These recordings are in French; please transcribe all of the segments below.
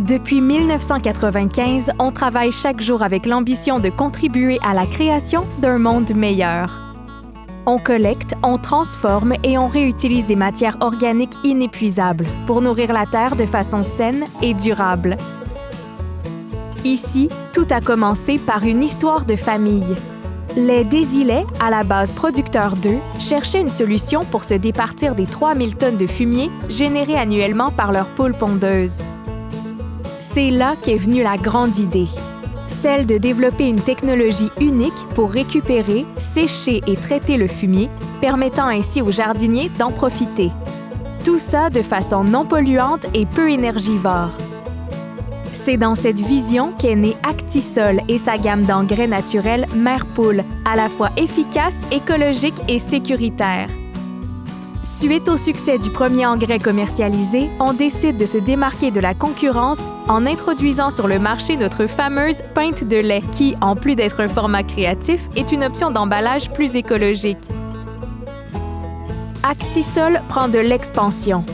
Depuis 1995, on travaille chaque jour avec l'ambition de contribuer à la création d'un monde meilleur. On collecte, on transforme et on réutilise des matières organiques inépuisables pour nourrir la Terre de façon saine et durable. Ici, tout a commencé par une histoire de famille. Les Désilets, à la base producteurs d'œufs, cherchaient une solution pour se départir des 3000 tonnes de fumier générées annuellement par leurs poules pondeuses. C'est là qu'est venue la grande idée, celle de développer une technologie unique pour récupérer, sécher et traiter le fumier, permettant ainsi aux jardiniers d'en profiter. Tout ça de façon non polluante et peu énergivore. C'est dans cette vision qu'est née Actisol et sa gamme d'engrais naturels Mère Poule, à la fois efficace, écologique et sécuritaire. Suite au succès du premier engrais commercialisé, on décide de se démarquer de la concurrence en introduisant sur le marché notre fameuse pinte de lait qui, en plus d'être un format créatif, est une option d'emballage plus écologique. Actisol prend de l'expansion.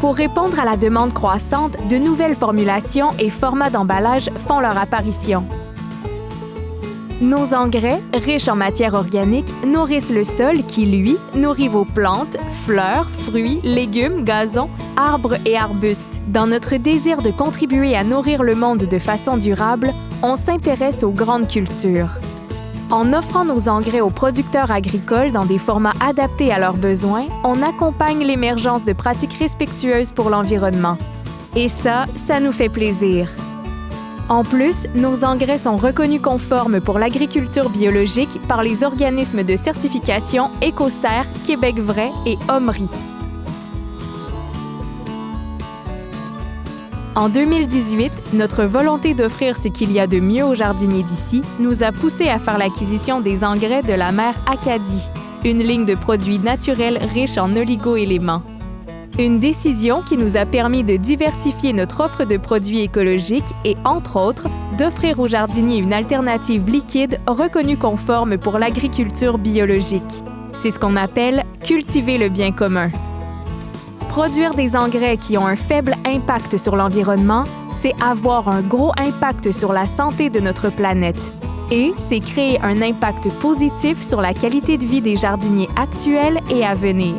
Pour répondre à la demande croissante, de nouvelles formulations et formats d'emballage font leur apparition. Nos engrais, riches en matière organique, nourrissent le sol qui, lui, nourrit vos plantes, fleurs, fruits, légumes, gazons, arbres et arbustes. Dans notre désir de contribuer à nourrir le monde de façon durable, on s'intéresse aux grandes cultures. En offrant nos engrais aux producteurs agricoles dans des formats adaptés à leurs besoins, on accompagne l'émergence de pratiques respectueuses pour l'environnement. Et ça nous fait plaisir. En plus, nos engrais sont reconnus conformes pour l'agriculture biologique par les organismes de certification Écocert, Québec Vrai et OMRI. En 2018, notre volonté d'offrir ce qu'il y a de mieux aux jardiniers d'ici nous a poussés à faire l'acquisition des engrais de la mère Acadie, une ligne de produits naturels riches en oligo-éléments. Une décision qui nous a permis de diversifier notre offre de produits écologiques et, entre autres, d'offrir aux jardiniers une alternative liquide reconnue conforme pour l'agriculture biologique. C'est ce qu'on appelle « cultiver le bien commun ». Produire des engrais qui ont un faible impact sur l'environnement, c'est avoir un gros impact sur la santé de notre planète. Et c'est créer un impact positif sur la qualité de vie des jardiniers actuels et à venir.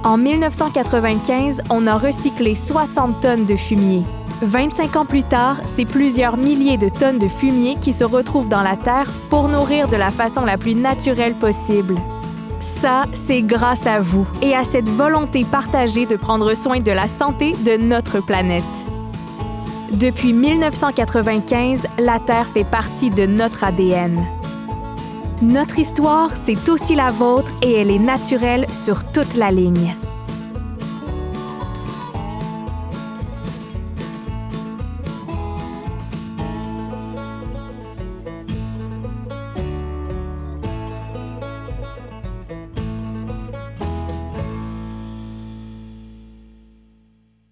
En 1995, on a recyclé 60 tonnes de fumier. 25 ans plus tard, c'est plusieurs milliers de tonnes de fumier qui se retrouvent dans la terre pour nourrir de la façon la plus naturelle possible. Ça, c'est grâce à vous et à cette volonté partagée de prendre soin de la santé de notre planète. Depuis 1995, la Terre fait partie de notre ADN. Notre histoire, c'est aussi la vôtre et elle est naturelle sur toute la ligne.